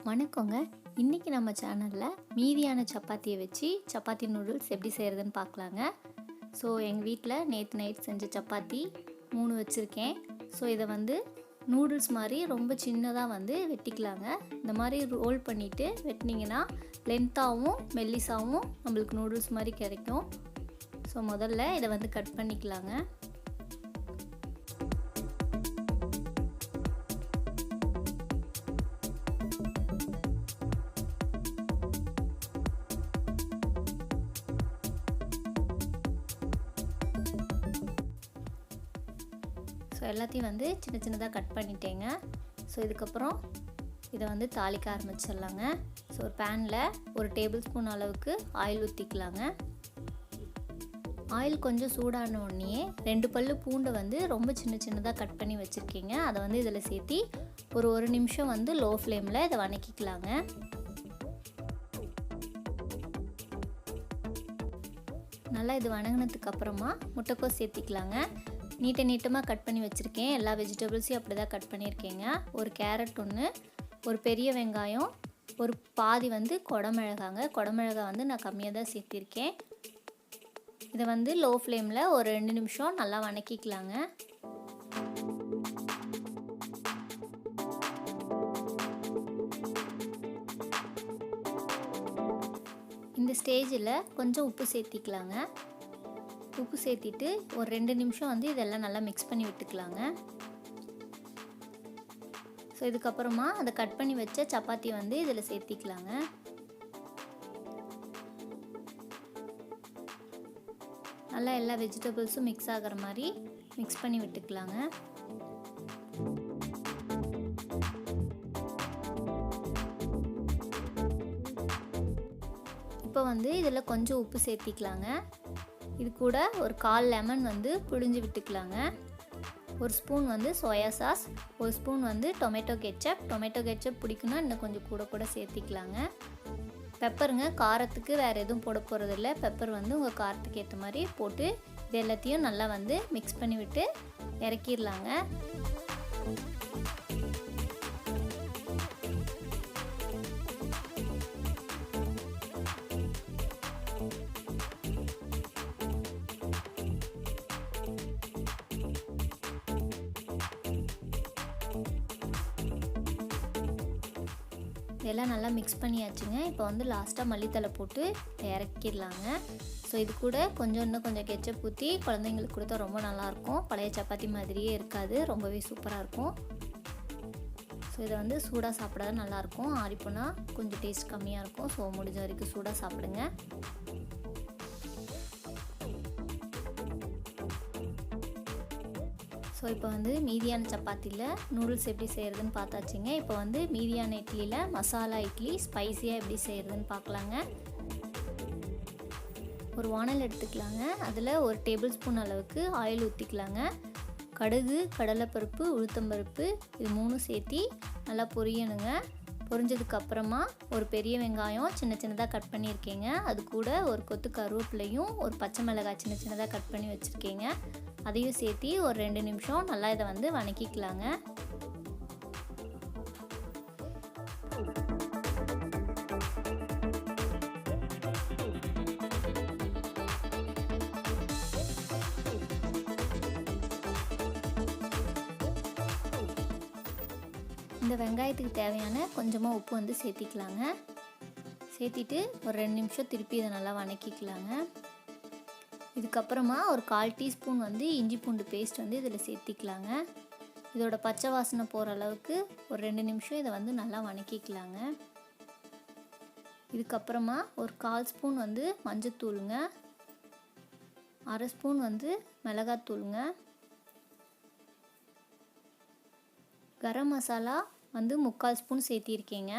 வணக்கங்க. இன்றைக்கி நம்ம சேனலில் மீதியான சப்பாத்தியை வச்சு சப்பாத்தி நூடுல்ஸ் எப்படி செய்கிறதுன்னு பார்க்கலாங்க. ஸோ எங்கள் வீட்டில் நேற்று நைட் செஞ்ச சப்பாத்தி 3 வச்சுருக்கேன். ஸோ இதை நூடுல்ஸ் மாதிரி ரொம்ப சின்னதாக வெட்டிக்கலாங்க. இந்த மாதிரி ரோல் பண்ணிவிட்டு வெட்டினீங்கன்னா லென்த்தாகவும் மெல்லிஸாகவும் நம்மளுக்கு நூடுல்ஸ் மாதிரி கிடைக்கும். ஸோ முதல்ல இதை கட் பண்ணிக்கலாங்க. ஸோ எல்லாத்தையும் சின்ன சின்னதாக கட் பண்ணிட்டேங்க. ஸோ இதுக்கப்புறம் இதை தாளிக்க ஆரம்பிச்சிடலாங்க. ஸோ ஒரு பேனில் 1 டேபிள் ஸ்பூன் அளவுக்கு ஆயில் ஊற்றிக்கலாங்க. ஆயில் கொஞ்சம் சூடான உடனே 2 பல்லு பூண்டை ரொம்ப சின்ன சின்னதாக கட் பண்ணி வச்சுருக்கீங்க. அதை இதில் சேர்த்தி ஒரு நிமிஷம் லோ ஃப்ளேமில் இதை வதக்கிக்கலாங்க. நல்லா இது வதங்கினதுக்கு அப்புறமா முட்டைக்கோஸ் சேர்த்திக்கலாங்க. நீட்டமாக கட் பண்ணி வச்சுருக்கேன். எல்லா வெஜிடபிள்ஸையும் அப்படி தான் கட் பண்ணியிருக்கேங்க. ஒரு கேரட் ஒன்று, ஒரு பெரிய வெங்காயம், ஒரு பாதி குடமிளகாங்க. குடமிளகா நான் கம்மியாக தான் சேர்த்திருக்கேன். இதை லோ ஃப்ளேமில் ஒரு 2 நிமிஷம் நல்லா வதக்கிக்கலாங்க. இந்த ஸ்டேஜில் கொஞ்சம் உப்பு சேர்த்திக்கலாங்க. உப்பு சேர்த்திட்டு ஒரு 2 நிமிஷம் இதெல்லாம் நல்லா மிக்ஸ் பண்ணி விட்டுக்கலாங்க. ஸோ இதுக்கப்புறமா அதை கட் பண்ணி வச்ச சப்பாத்தி இதில் சேர்த்திக்கலாங்க. நல்லா எல்லா வெஜிடபிள்ஸும் மிக்ஸ் ஆகிற மாதிரி மிக்ஸ் பண்ணி விட்டுக்கலாங்க. இப்போ இதில் கொஞ்சம் உப்பு சேர்த்திக்கலாங்க. இது கூட ஒரு 1/4 லெமன் புழிஞ்சு விட்டுக்கலாங்க. 1 spoon soya sauce, 1 spoon tomato ketchup பிடிக்குன்னா இன்னும் கொஞ்சம் கூட சேர்த்திக்கலாங்க. பெப்பருங்க, காரத்துக்கு வேறு எதுவும் போட போகிறதில்ல. பெப்பர் உங்கள் காரத்துக்கு ஏற்ற மாதிரி போட்டு இது எல்லாத்தையும் நல்லா மிக்ஸ் பண்ணி விட்டு இறக்கிடலாங்க. இதெல்லாம் நல்லா மிக்ஸ் பண்ணியாச்சுங்க. இப்போ லாஸ்ட்டாக மல்லித்தலை போட்டு இறக்கிடலாங்க. ஸோ இது கூட இன்னும் கொஞ்சம் கெச்சப் ஊற்றி குழந்தைங்களுக்கு கொடுத்தா ரொம்ப நல்லாயிருக்கும். பழைய சப்பாத்தி மாதிரியே இருக்காது, ரொம்பவே சூப்பராக இருக்கும். ஸோ இதை சூடாக சாப்பிட நல்லாயிருக்கும். ஆறிப்போனா கொஞ்சம் டேஸ்ட் கம்மியாக இருக்கும். ஸோ முடிஞ்ச வரைக்கும் சூடாக சாப்பிடுங்க. ஸோ இப்போ மீதியான சப்பாத்தியில் நூடுல்ஸ் எப்படி செய்கிறதுன்னு பார்த்தாச்சுங்க. இப்போ மீதியான இட்லியில் மசாலா இட்லி ஸ்பைஸியாக எப்படி செய்கிறதுன்னு பார்க்கலாங்க. ஒரு வானல் எடுத்துக்கலாங்க. அதில் 1 டேபிள் ஸ்பூன் அளவுக்கு ஆயில் ஊற்றிக்கலாங்க. கடுகு, கடலைப்பருப்பு, உளுத்தம்பருப்பு இது 3 சேர்த்தி நல்லா பொரியணுங்க. பொரிஞ்சதுக்கப்புறமா ஒரு பெரிய வெங்காயம் சின்ன சின்னதாக கட் பண்ணியிருக்கேங்க. அது கூட ஒரு கொத்து கருவேப்பிலையும் ஒரு பச்சை மிளகாய் சின்ன சின்னதாக கட் பண்ணி வச்சுருக்கேங்க. அதையும் சேர்த்தி ஒரு 2 நிமிஷம் நல்லா இதை வதக்கிக்கலாங்க. இந்த வெங்காயத்துக்கு தேவையான கொஞ்சமாக உப்பு சேர்த்திக்கலாங்க. சேர்த்திட்டு ஒரு 2 நிமிஷம் திருப்பி இதை நல்லா வதக்கிக்கலாங்க. இதுக்கப்புறமா ஒரு 1/4 டீஸ்பூன் இஞ்சி பூண்டு பேஸ்ட் இதில் சேர்த்திக்கலாங்க. இதோட பச்சை வாசனை போகிற அளவுக்கு ஒரு 2 நிமிஷம் இதை நல்லா வதக்கிக்கலாங்க. இதுக்கப்புறமா ஒரு 1/4 spoon மஞ்சத்தூளுங்க, 1/2 spoon மிளகாத்தூளுங்க, garam masala 3/4 spoon சேர்த்திருக்கேங்க.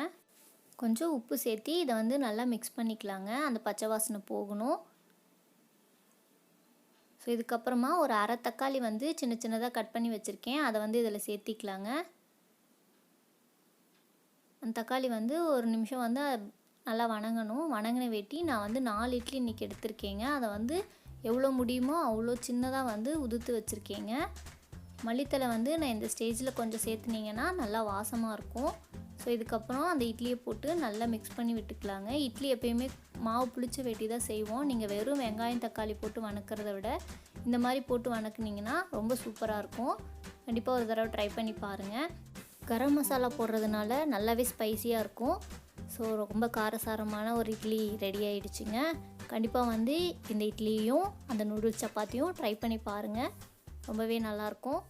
கொஞ்சம் உப்பு சேர்த்தி இதை நல்லா மிக்ஸ் பண்ணிக்கலாங்க. அந்த பச்சை வாசனை போகணும். ஸோ இதுக்கப்புறமா ஒரு 1/2 தக்காளி சின்ன சின்னதாக கட் பண்ணி வச்சுருக்கேன். அதை இதில் சேர்த்திக்கலாங்க. அந்த தக்காளி ஒரு நிமிஷம் நல்லா வதங்கணும். வதங்கின வேட்டி நான் 4 இட்லி இன்றைக்கி எடுத்திருக்கேங்க. அதை எவ்வளோ முடியுமோ அவ்வளோ சின்னதாக உதுத்து வச்சுருக்கேங்க. மல்லித்தலை நான் இந்த ஸ்டேஜில் கொஞ்சம் சேர்த்துனீங்கன்னா நல்லா வாசமாக இருக்கும். ஸோ இதுக்கப்புறம் அந்த இட்லியை போட்டு நல்லா மிக்ஸ் பண்ணி விட்டுக்கலாங்க. இட்லி எப்பயுமே மாவு புளிச்ச வெட்டி தான் செய்வோம். நீங்கள் வெறும் வெங்காயம் தக்காளி போட்டு வணக்கிறத விட இந்த மாதிரி போட்டு வணக்குனிங்கன்னா ரொம்ப சூப்பராக இருக்கும். கண்டிப்பாக ஒரு தடவை ட்ரை பண்ணி பாருங்கள். கரம் மசாலா போடுறதுனால நல்லாவே ஸ்பைஸியாக இருக்கும். ஸோ ரொம்ப காரசாரமான ஒரு இட்லி ரெடி ஆகிடுச்சிங்க. கண்டிப்பாக வந்து இந்த இட்லியும் அந்த நூடுல்ஸ் சப்பாத்தியும் ட்ரை பண்ணி பாருங்கள். ரொம்பவே நல்லாயிருக்கும்.